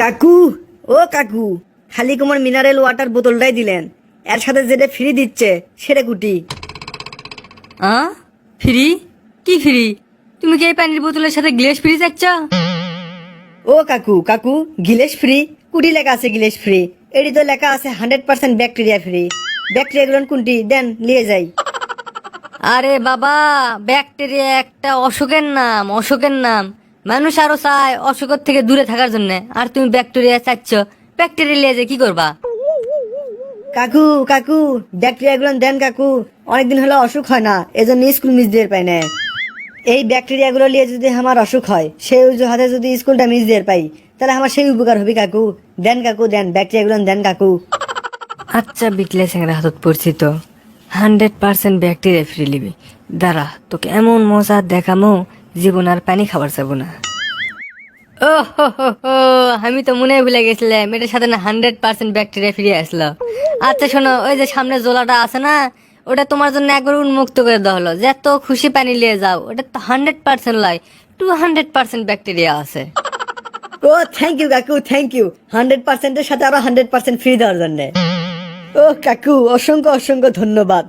কাকু, ও কাকু, খালি কুমার মিনারেল ওয়াটার বোতলটাই দিলেন, এর সাথে যেটা ফ্রি দিচ্ছে সেটা কুটি। ফ্রি? কি ফ্রি? তুমি কি এই পানির বোতলের সাথে গ্লাস ফ্রি চাচ্ছ? ও কাকু কাকু, গিলেস ফ্রি কুটি লেখা আছে? গিলেস ফ্রি এটি তো লেখা আছে 100% ব্যাকটেরিয়া ফ্রি। ব্যাকটেরিয়া গুলো কোনটি দেন লিয়ে যাই। আরে বাবা, ব্যাকটেরিয়া একটা অসুখের নাম, অসুখের নাম। মানুষ আরো চায় অসুখের থেকে দূরে থাকার জন্য, আর তুমি ব্যাকটেরিয়া চাচ্ছ? ব্যাকটেরিয়া লিয়ে যে কি করবা? কাকু কাকু, ব্যাকটেরিয়া গুলো দেন কাকু, অনেকদিন হলো অসুখ হয় না, এজন্য স্কুল মিস দিয়ে পাই না। এই ব্যাকটেরিয়া গুলো নিয়ে যদি আমার অসুখ হয়, সেই অজুহাতে যদি স্কুলটা মিস দিয়ে পাই, তাহলে আমার সেই উপকার হবে কাকু। দেন কাকু দেন, ব্যাকটেরিয়া গুলো দেন কাকু। আচ্ছা বিটলে স্যাংরা হাতত পড়ছি তো, 100% ব্যাকটেরিয়া ফ্রি লিবি। দাঁড়া, তোকে এমন মজা দেখামো, জীবন আর পানি খাবার যাবো না। ও হো হো হো, আমি তো মনে ভুলে গেছিলাম এটার সাথে না 100% ব্যাকটেরিয়া ফিরে আসলো। আচ্ছা শোনো, ওই যে সামনে জোলাটা আছে না, ওটা তোমার জন্য একবার উন্মুক্ত করে দেওয়া হলো, যত খুশি পানি নিয়ে যাও। ওটা তো 100% লয়, 200% ব্যাকটেরিয়া আছে। ও থ্যাংক ইউ কাকু, থ্যাংক ইউ 100%-এর সাথে আরো 100% ফ্রি দেওয়ার জন্য। ও কাকু, অসংখ্য অসংখ্য ধন্যবাদ।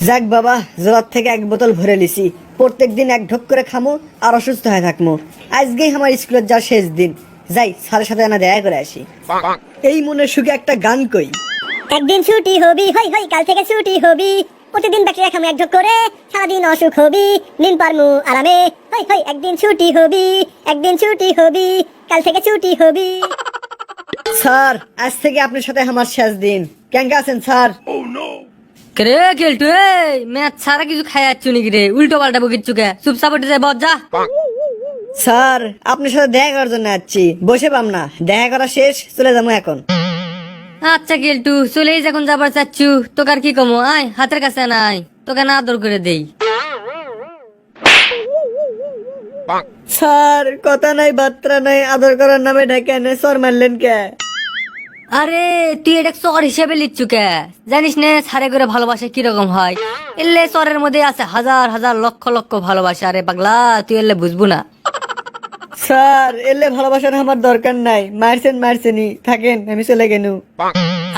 যাক বাবা, জোরার থেকে এক বোতল ভরে লিছি, প্রত্যেকদিন এক ঢোক করে খামো আর অসুস্থ হয়ে থাকবো। আজকেই আমার স্কুলের যা শেষ দিন, যাই স্যারের সাথে না দেখা করে আসি। এই মনের সুখে একটা গান কই। একদিন ছুটি হবি, হই হই কাল থেকে ছুটি হবি, প্রতিদিন ব্যাকটেরিয়া খামু এক ঢোক করে, সারাদিন অসুখ হবি, দিন পারমু আরামে, হই হই একদিন ছুটি হবি, একদিন ছুটি হবি, কাল থেকে ছুটি হবি। স্যার, আজ থেকে আপনার সাথে আমার শেষ দিন, কেঙ্কা আছেন স্যার? রে কেলটু, এই ম্যাথ সারা কিছু খাই যাচ্ছ নাকি রে? উল্টো পাল্টা বকিচ্ছু কে? চুপচাপ উঠে যায় বস যা। স্যার, আপনার সাথে দেখা করার জন্য আসছি, বসে পাম না, দেখা করা শেষ, চলে যাবো এখন। আচ্ছা কেলটু, চলেই যখন যাবার চাচ্ছু, তোকে আর কি কমো, আয় হাতের কাছে নাই, তোকে না আদর করে দেই। স্যার, কথা নাই বার্তা নাই, আদর করার নামে ঢেকে এনে সর মারলেন কে? আরে তুই এটা চর হিসেবে লিচ্ছু কে? জানিস না সারে করে ভালোবাসা কিরকম হয়? এলে চরের মধ্যে আছে হাজার হাজার লক্ষ লক্ষ ভালোবাসা। আরে পাগলা, তুই এলে বুঝবো না। স্যার, এলে ভালোবাসার আমার দরকার নাই, মারছেন মারছেনি, থাকেন, আমি চলে গেনু।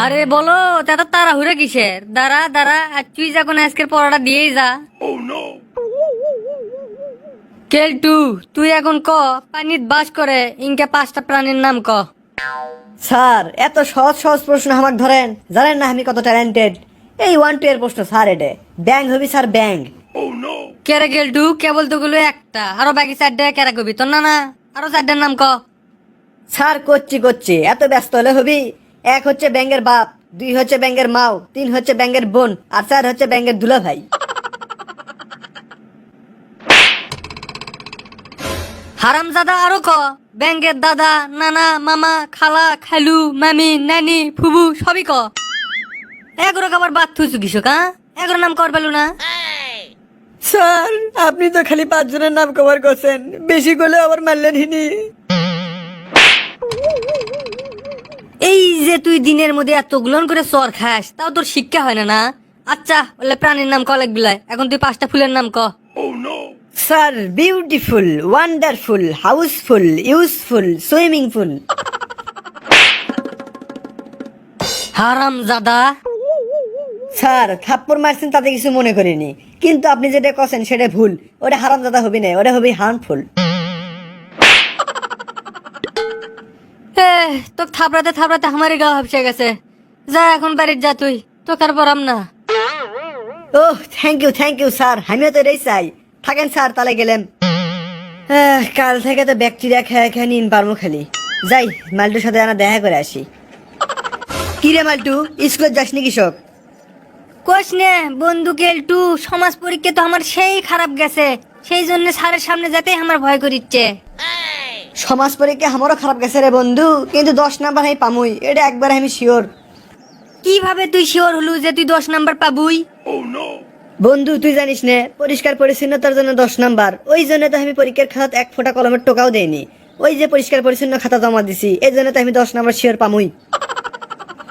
আরে বলো, তারা তাড়াহুড়া কিসের? দাঁড়া দাঁড়া, আর তুই যখন আজকের পড়াটা দিয়েই যা। কেলটু, তুই এখন ক, পানিত বাস করে ইনকে 5টা প্রাণীর নাম ক। স্যার, এত সহজ সহজ প্রশ্ন আমাকে ধরেন, জানেন না আমি কত ট্যালেন্টেড? এই 1-2 এর প্রশ্ন স্যার, এডে ব্যাং হবি স্যার, ব্যাং। কেরে কেলটু, কেবল তো গুলো একটা, আরো বাকি 4টা কেরা কবি তোর? না না, আরো 4টার নাম ক। স্যার, করছি করছি, এত ব্যস্ত হলে হবি? 1 হচ্ছে ব্যাঙ্গের বাপ, 2 হচ্ছে ব্যাঙ্গের মাও, 3 হচ্ছে ব্যাঙ্গের বোন, আর 4 হচ্ছে ব্যাঙ্গের দুলা ভাই। হারামজাদা আরো ক, ব্যাঙ্গের দাদা, নানা, মামা, খালা, খালু, মামি, নানি, ফুবু সবই ক। এগুলো আবার বাদ থুইছু কৃষক, হ্যাঁ? এগুলো নাম কর পেলু না? স্যার, আপনি তো খালি 5 জনের নাম কভার করছেন, বেশি করলে আবার মারলেন হিনি। এই যে তুই দিনের মধ্যে এতগুলন করে চর খাস, তাও তোর শিক্ষা হয় না না? আচ্ছা বলে প্রাণীর নাম ক লাগবিলাই, এখন তুই 5টা ফুলের নাম ক। Sir, beautiful, wonderful, housefull, useful, swimming pool. হারামজাদা। স্যার, থাপ্পড় মারছেন তাতে কিছু মনে করিনি, কিন্তু আপনি যেটা কছেন সেটা ভুল, ওটা হারামজাদা হবি না, ওটা হবি হার্মফুল। তো থাপড়াতে থাপড়াতে আমারই গা হাফসে গেছে। যা এখন বাড়ির যা তুই, তোকে আর পড়াম না। ওহ, থ্যাংক ইউ স্যার, আমিও তো এটাই চাই। থাকেন স্যার, তাহলে গেলাম। কাল থেকে তো ব্যাকটেরিয়া খেয়ে খেয়ে নিন পারবো খালি। যাই, মাল্টুর সাথে আনা দেখা করে আসি। কি রে মাল্টু, স্কুলে যাসনি কৃষক? কোষ নে বন্ধু কেলটু, সমাজ পরীক্ষা তো আমার সেই খারাপ গেছে, সেই জন্য স্যারের সামনে যেতেই আমার ভয় করিচ্ছে। সমাজ পরীক্ষা আমারও খারাপ গেছে রে বন্ধু, কিন্তু 10 নাম্বার আমি পামুই, এটা একবার আমি শিওর। কিভাবে তুই শিওর হলু যে তুই 10 নাম্বার পাবুই? বন্ধু, তুই জানিস না, পরিষ্কার পরিচ্ছন্নতার জন্য 10 নাম্বার, ওই জন্য তো আমি পরীক্ষার খাতায় 1 ফোঁটা কলমের টোকাও দেয়নি। ওই যে পরিষ্কার পরিচ্ছন্ন খাতা জমা দিছি, এই জন্য তো আমি 10 নাম্বার শিওর পামুই।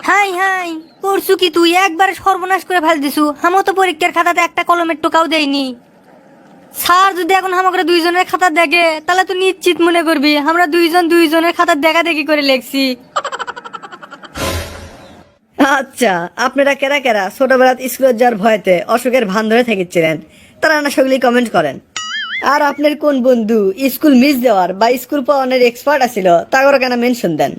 হাই হাই, করছু কি তুই? একবারে সর্বনাশ করে ফেল দিছু। আমিও তো পরীক্ষার খাতাতে একটা কলমের টোকাও দেইনি। স্যার যদি এখন আমাকে দুইজনের খাতা দেখে তাহলে তো নিশ্চিত মনে করবি আমরা দুইজনের খাতা দেখা দেখি করে লেখছি। আচ্ছা, আপনারা কেরা কেরা ছোটবেলাত স্কুলে যাওয়ার ভয়তে অসুখের ভান ধরে থেকেছিলেন তারা না সকলেই কমেন্ট করেন। আর আপনার কোন বন্ধু স্কুল মিস দেওয়ার বা স্কুল পাওয়ানোর এক্সপার্ট আছিল তা করে কেন মেনশন দেন।